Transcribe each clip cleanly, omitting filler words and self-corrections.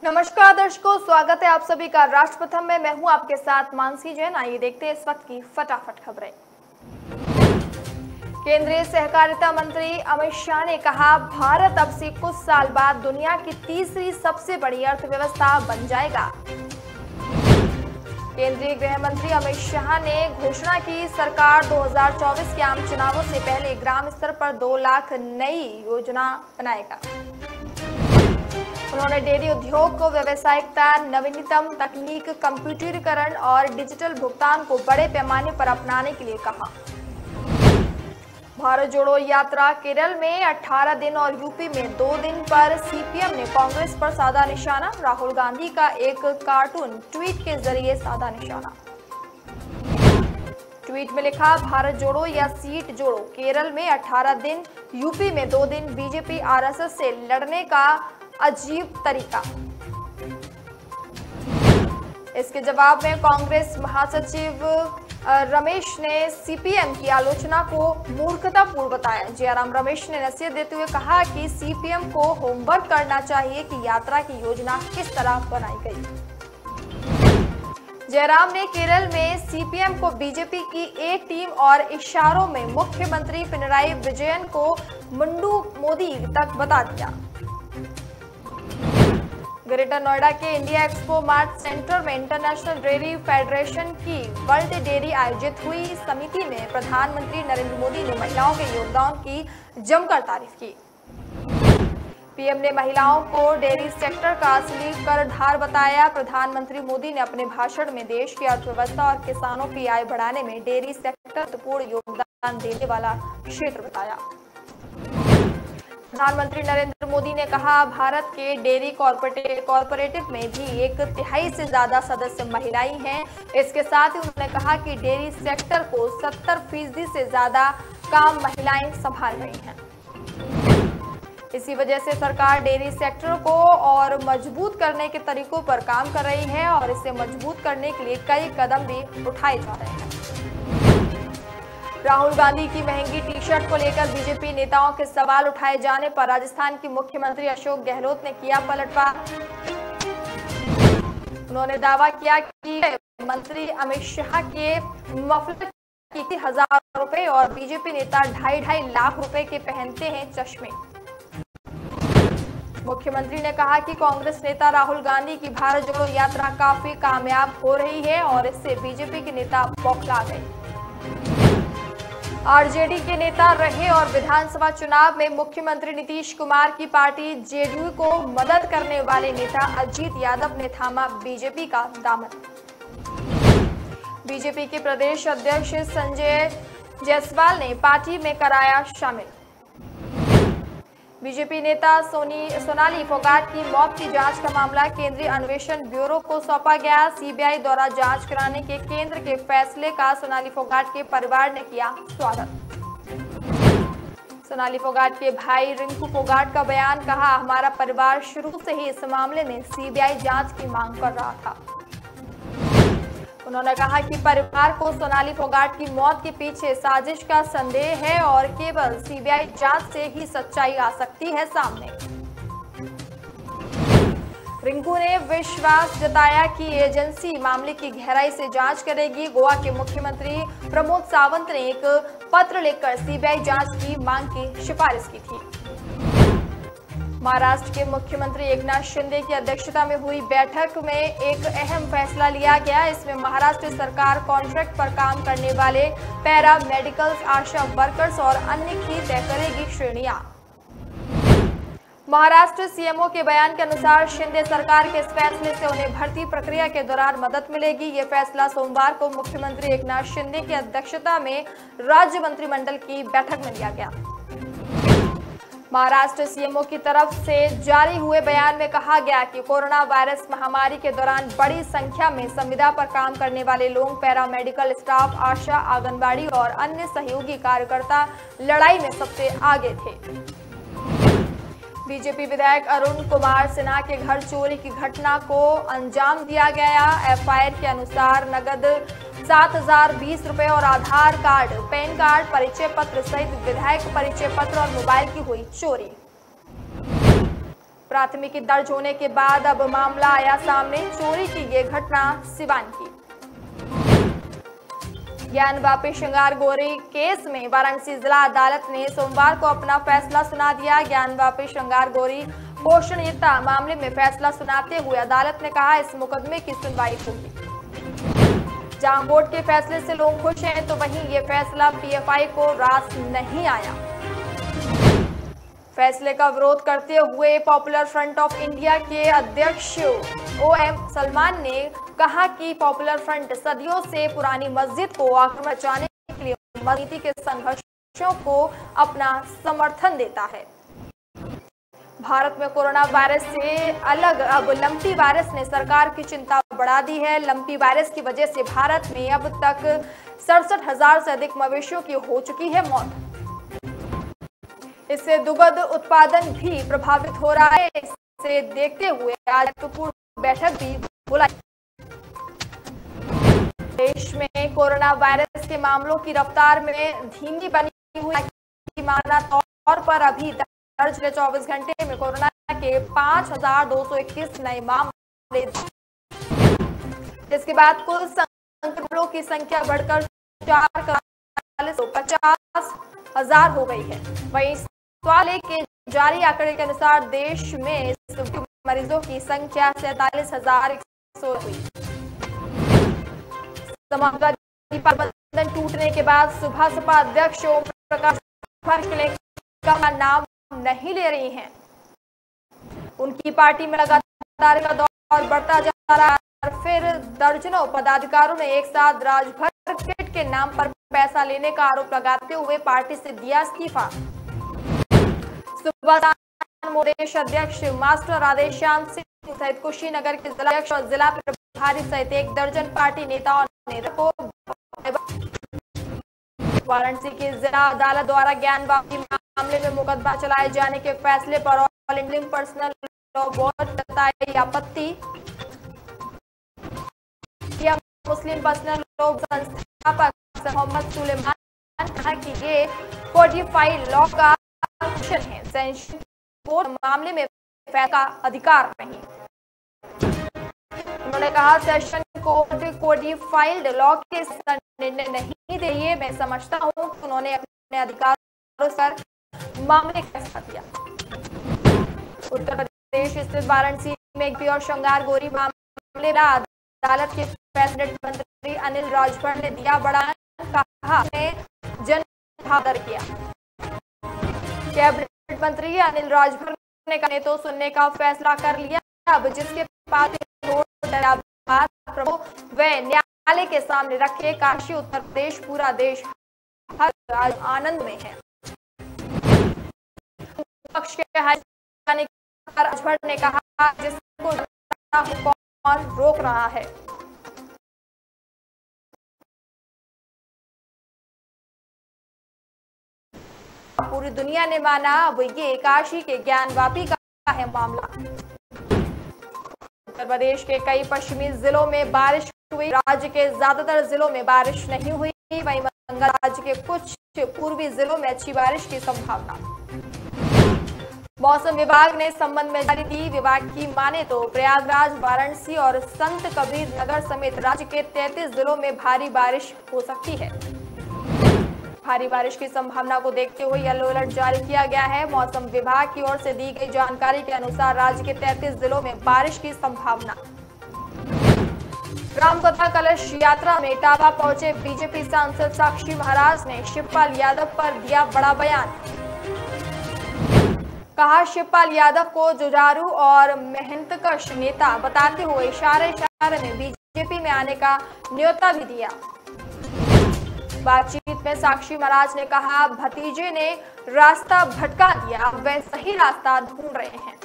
नमस्कार दर्शकों, स्वागत है आप सभी का राष्ट्रप्रथम में। मैं हूं आपके साथ मानसी जैन। आइए देखते हैं इस वक्त की फटाफट खबरें। केंद्रीय सहकारिता मंत्री अमित शाह ने कहा, भारत अब से कुछ साल बाद दुनिया की तीसरी सबसे बड़ी अर्थव्यवस्था बन जाएगा। केंद्रीय गृह मंत्री अमित शाह ने घोषणा की, सरकार 2024 के आम चुनावों से पहले ग्राम स्तर पर 2 लाख नई योजना बनाएगा। उन्होंने डेयरी उद्योग को व्यावसायिकता, नवीनतम तकनीक, कंप्यूटरीकरण और डिजिटल भुगतान को बड़े पैमाने पर अपनाने के लिए कहा। भारत जोड़ो यात्रा केरल में 18 दिन और यूपी में 2 दिन पर सीपीएम ने कांग्रेस पर साधा निशाना। राहुल गांधी का एक कार्टून ट्वीट के जरिए साधा निशाना। ट्वीट में लिखा, भारत जोड़ो या सीट जोड़ो, केरल में 18 दिन, यूपी में 2 दिन, बीजेपी आरएसएस से लड़ने का अजीब तरीका। इसके जवाब में कांग्रेस महासचिव रमेश ने सीपीएम की आलोचना को मूर्खतापूर्ण बताया। जयराम रमेश ने नसीहत देते हुए कहा कि सीपीएम को होमवर्क करना चाहिए कि यात्रा की योजना किस तरह बनाई गई। जयराम ने केरल में सीपीएम को बीजेपी की एक टीम और इशारों में मुख्यमंत्री पिनराई विजयन को मुंडू मोदी तक बता दिया। ग्रेटर नोएडा के इंडिया एक्सपो मार्ट सेंटर में इंटरनेशनल डेयरी फेडरेशन की वर्ल्ड डेयरी आयोजित हुई। समिति में प्रधानमंत्री नरेंद्र मोदी ने महिलाओं के योगदान की जमकर तारीफ की। पीएम ने महिलाओं को डेयरी सेक्टर का असली कर्णधार बताया। प्रधानमंत्री मोदी ने अपने भाषण में देश की अर्थव्यवस्था और किसानों की आय बढ़ाने में डेयरी सेक्टर महत्वपूर्ण योगदान देने वाला क्षेत्र बताया। प्रधानमंत्री नरेंद्र मोदी ने कहा, भारत के डेयरी कॉर्पोरेटिव में भी 1/3 से ज्यादा सदस्य महिलाएं हैं। इसके साथ ही उन्होंने कहा कि डेयरी सेक्टर को 70% से ज्यादा काम महिलाएं संभाल रही हैं। इसी वजह से सरकार डेयरी सेक्टर को और मजबूत करने के तरीकों पर काम कर रही है और इसे मजबूत करने के लिए कई कदम भी उठाए जा रहे हैं। राहुल गांधी की महंगी टी शर्ट को लेकर बीजेपी नेताओं के सवाल उठाए जाने पर राजस्थान के मुख्यमंत्री अशोक गहलोत ने किया पलटवार। उन्होंने दावा किया कि मंत्री अमित शाह के मफलर की 1000 रुपए और बीजेपी नेता 2.5 लाख रुपए के पहनते हैं चश्मे। मुख्यमंत्री ने कहा कि कांग्रेस नेता राहुल गांधी की भारत जोड़ो यात्रा काफी कामयाब हो रही है और इससे बीजेपी के नेता बौखला गए। आरजेडी के नेता रहे और विधानसभा चुनाव में मुख्यमंत्री नीतीश कुमार की पार्टी जेडीयू को मदद करने वाले नेता अजीत यादव ने थामा बीजेपी का दामन। बीजेपी के प्रदेश अध्यक्ष संजय जायसवाल ने पार्टी में कराया शामिल। बीजेपी नेता सोनाली फोगाट की मौत की जांच का मामला केंद्रीय अन्वेषण ब्यूरो को सौंपा गया। सीबीआई द्वारा जांच कराने के केंद्र के फैसले का सोनाली फोगाट के परिवार ने किया स्वागत। सोनाली फोगाट के भाई रिंकू फोगाट का बयान, कहा, हमारा परिवार शुरू से ही इस मामले में सीबीआई जांच की मांग कर रहा था। उन्होंने कहा कि परिवार को सोनाली फोगाट की मौत के पीछे साजिश का संदेह है और केवल सीबीआई जांच से ही सच्चाई आ सकती है सामने। रिंकू ने विश्वास जताया कि एजेंसी मामले की गहराई से जांच करेगी। गोवा के मुख्यमंत्री प्रमोद सावंत ने एक पत्र लिखकर सीबीआई जांच की मांग की सिफारिश की थी। महाराष्ट्र के मुख्यमंत्री एकनाथ शिंदे की अध्यक्षता में हुई बैठक में एक अहम फैसला लिया गया। इसमें महाराष्ट्र सरकार कॉन्ट्रैक्ट पर काम करने वाले पैरा मेडिकल्स, आशा वर्कर्स और अन्य की तय करेगी श्रेणियां। महाराष्ट्र सीएमओ के बयान के अनुसार शिंदे सरकार के इस फैसले से उन्हें भर्ती प्रक्रिया के दौरान मदद मिलेगी। ये फैसला सोमवार को मुख्यमंत्री एकनाथ शिंदे की अध्यक्षता में राज्य मंत्रिमंडल की बैठक में लिया गया। महाराष्ट्र सीएमओ की तरफ से जारी हुए बयान में कहा गया कि कोरोना वायरस महामारी के दौरान बड़ी संख्या में संविदा पर काम करने वाले लोग, पैरामेडिकल स्टाफ, आशा, आंगनबाड़ी और अन्य सहयोगी कार्यकर्ता लड़ाई में सबसे आगे थे। बीजेपी विधायक अरुण कुमार सिन्हा के घर चोरी की घटना को अंजाम दिया गया। एफआईआर के अनुसार नगद 7,020 रुपए और आधार कार्ड, पैन कार्ड, परिचय पत्र सहित विधायक परिचय पत्र और मोबाइल की हुई चोरी। प्राथमिकी दर्ज होने के बाद अब मामला आया सामने। चोरी की ये घटना सिवान की। ज्ञानवापी श्रृंगार गोरी केस में वाराणसी जिला अदालत ने सोमवार को अपना फैसला सुना दिया। ज्ञानवापी श्रृंगार गोरी पोषणयुक्ता मामले में फैसला सुनाते हुए अदालत ने कहा, इस मुकदमे की सुनवाई होगी। जहां कोर्ट के फैसले से लोग खुश हैं, तो वहीं ये फैसला पीएफआई को रास नहीं आया। फैसले का विरोध करते हुए पॉपुलर फ्रंट ऑफ इंडिया के अध्यक्ष ओएम सलमान ने कहा कि पॉपुलर फ्रंट सदियों से पुरानी मस्जिद को आक्रमण बचाने के लिए मस्जिद के संघर्षों को अपना समर्थन देता है। भारत में कोरोना वायरस से अलग अब लंपी वायरस ने सरकार की चिंता बढ़ा दी है। लंपी वायरस की वजह से भारत में अब तक 67,000 से अधिक मवेशियों की हो चुकी है मौत। इससे दुग्ध उत्पादन भी प्रभावित हो रहा है। इसे देखते हुए आज महत्वपूर्ण बैठक भी बुलाई। देश में कोरोना वायरस के मामलों की रफ्तार में धीमी बनी हुई है। माना तौर पर अभी दर्ज 24 घंटे में कोरोना के 5,221 नए मामले। इसके बाद कुल संक्रमणों की संख्या बढ़कर 4,50,000 हो गई है। वहीं स्वास्थ्य के जारी आंकड़े के अनुसार देश में मरीजों की संख्या 47,100 हुई। समाजवादी प्रबंधन टूटने के बाद सुबह सपा अध्यक्ष ओम प्रकाश का नाम नहीं ले रही हैं। उनकी पार्टी में लगातार का दौर बढ़ता जा रहा है। फिर दर्जनों पदाधिकारियों ने एक साथ राजभर क्रिकेट के नाम पर पैसा लेने का आरोप लगाते हुए पार्टी से दिया इस्तीफा। सुबह प्रदेश अध्यक्ष मास्टर राधेश्याम सिंह सहित कुशीनगर के जिला अध्यक्ष और जिला प्रभारी सहित एक दर्जन पार्टी नेताओं ने वाराणसी की जिला अदालत द्वारा ज्ञानवापी मामले में मुकदमा चलाए जाने के फैसले पर all India personal law board जताई आपत्ति। मुस्लिम पर्सनल लॉ संस्थापक मोहम्मद सुलेमान ने कहा कि ये कोडिफाइड लॉ का है। सेशन कोर्ट मामले में फैसला का अधिकार नहीं। उन्होंने कहा, सेशन कोर्ट कोडिफाइड लॉ के निर्णय नहीं दे। ये मैं समझता हूं कि उन्होंने अपने अधिकारों से मामले का फैसला दिया। उत्तर प्रदेश स्थित वाराणसी में प्योर श्रृंगार गोरी मामले में अदालत के फैसले मंत्री अनिल राजभर ने दिया बड़ा कहा जनभादर किया। कैबिनेट मंत्री अनिल राजभर ने कहा तो सुनने का फैसला कर लिया। अब जिसके पास वे न्यायालय के सामने रखे। काशी उत्तर प्रदेश पूरा देश हर आनंद में है। पक्ष के राजभर ने कहा, जिसको कौन रोक रहा है। पूरी दुनिया ने माना अब ये काशी के ज्ञानवापी का है मामला। उत्तर प्रदेश के कई पश्चिमी जिलों में बारिश हुई। राज्य के ज्यादातर जिलों में बारिश नहीं हुई। वहीं बंगाल राज्य के कुछ पूर्वी जिलों में अच्छी बारिश की संभावना। मौसम विभाग ने इस संबंध में जारी दी। विभाग की माने तो प्रयागराज, वाराणसी और संत कबीर नगर समेत राज्य के 33 जिलों में भारी बारिश हो सकती है। भारी बारिश की संभावना को देखते हुए येलो अलर्ट जारी किया गया है। मौसम विभाग की ओर से दी गई जानकारी के अनुसार राज्य के 33 जिलों में बारिश की संभावना। रामकथा कलश यात्रा में इटावा पहुंचे बीजेपी सांसद साक्षी महाराज ने शिवपाल यादव पर दिया बड़ा बयान। कहा, शिवपाल यादव को जुझारू और मेहनतकश नेता बताते हुए इशारे में बीजेपी में आने का न्योता भी दिया। बातचीत में साक्षी महाराज ने कहा, भतीजे ने रास्ता भटका दिया, वे सही रास्ता ढूंढ रहे हैं।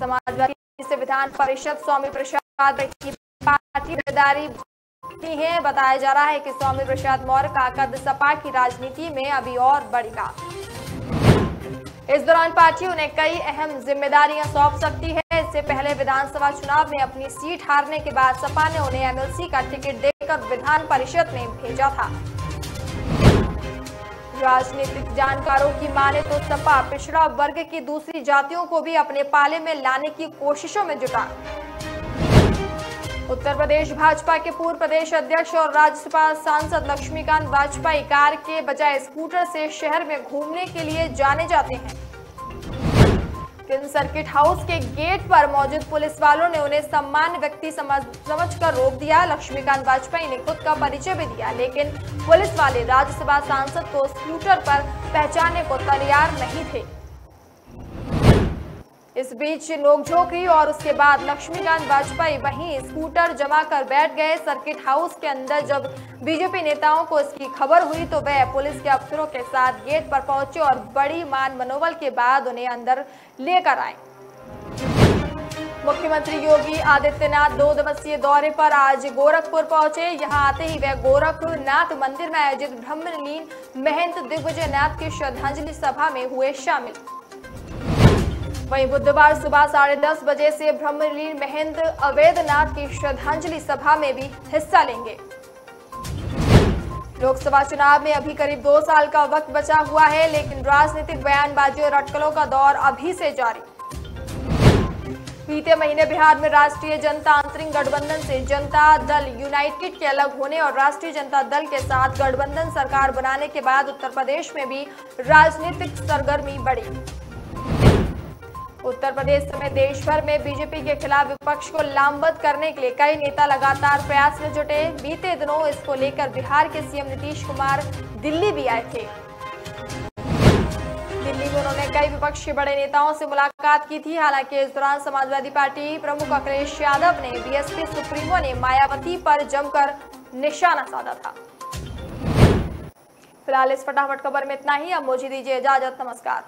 समाजवादी से विधान परिषद स्वामी प्रसाद की पार्टी जिम्मेदारी है। बताया जा रहा है कि स्वामी प्रसाद मौर्य का कद सपा की राजनीति में अभी और बढ़ेगा। इस दौरान पार्टी उन्हें कई अहम जिम्मेदारियां सौंप सकती है। इससे पहले विधानसभा चुनाव में अपनी सीट हारने के बाद सपा ने उन्हें एमएलसी का टिकट देकर विधान परिषद में भेजा था। राजनीतिक जानकारों की माने तो सपा पिछड़ा वर्ग की दूसरी जातियों को भी अपने पाले में लाने की कोशिशों में जुटा। उत्तर प्रदेश भाजपा के पूर्व प्रदेश अध्यक्ष और राज्यसभा सांसद लक्ष्मीकांत वाजपेयी कार के बजाय स्कूटर से शहर में घूमने के लिए जाने जाते हैं। किंग सर्किट हाउस के गेट पर मौजूद पुलिस वालों ने उन्हें सामान्य व्यक्ति समझकर रोक दिया। लक्ष्मीकांत वाजपेयी ने खुद का परिचय भी दिया, लेकिन पुलिस वाले राज्यसभा सांसद को स्कूटर पर पहचानने को तैयार नहीं थे। इस बीच नोकझोंक हुई और उसके बाद लक्ष्मीकांत वाजपेयी वहीं स्कूटर जमा कर बैठ गए। सर्किट हाउस के अंदर जब बीजेपी नेताओं को इसकी खबर हुई तो वह पुलिस के अफसरों के साथ गेट पर पहुंचे और बड़ी मान मनोबल के बाद उन्हें अंदर लेकर आए। मुख्यमंत्री योगी आदित्यनाथ 2 दिवसीय दौरे पर आज गोरखपुर पहुंचे। यहां आते ही वह गोरखनाथ मंदिर में आयोजित ब्रह्मलीन महंत दिग्विजयनाथ की श्रद्धांजलि सभा में हुए शामिल। वहीं बुधवार सुबह 10:30 बजे से ब्रह्मलीन महंत अवैधनाथ की श्रद्धांजलि सभा में भी हिस्सा लेंगे। लोकसभा चुनाव में अभी करीब 2 साल का वक्त बचा हुआ है, लेकिन राजनीतिक बयानबाजी और अटकलों का दौर अभी से जारी। बीते महीने बिहार में राष्ट्रीय जनतांत्रिक गठबंधन से जनता दल यूनाइटेड के अलग होने और राष्ट्रीय जनता दल के साथ गठबंधन सरकार बनाने के बाद उत्तर प्रदेश में भी राजनीतिक सरगर्मी बढ़ी। उत्तर प्रदेश समेत देश भर में बीजेपी के खिलाफ विपक्ष को लामबंद करने के लिए कई नेता लगातार प्रयास में जुटे। बीते दिनों इसको लेकर बिहार के सीएम नीतीश कुमार दिल्ली भी आए थे। दिल्ली में उन्होंने कई विपक्ष के बड़े नेताओं से मुलाकात की थी। हालांकि इस दौरान समाजवादी पार्टी प्रमुख अखिलेश यादव ने बीएसपी सुप्रीमो ने मायावती पर जमकर निशाना साधा था। फिलहाल इस फटाफट खबर में इतना ही। अब मुझे दीजिए इजाजत। नमस्कार।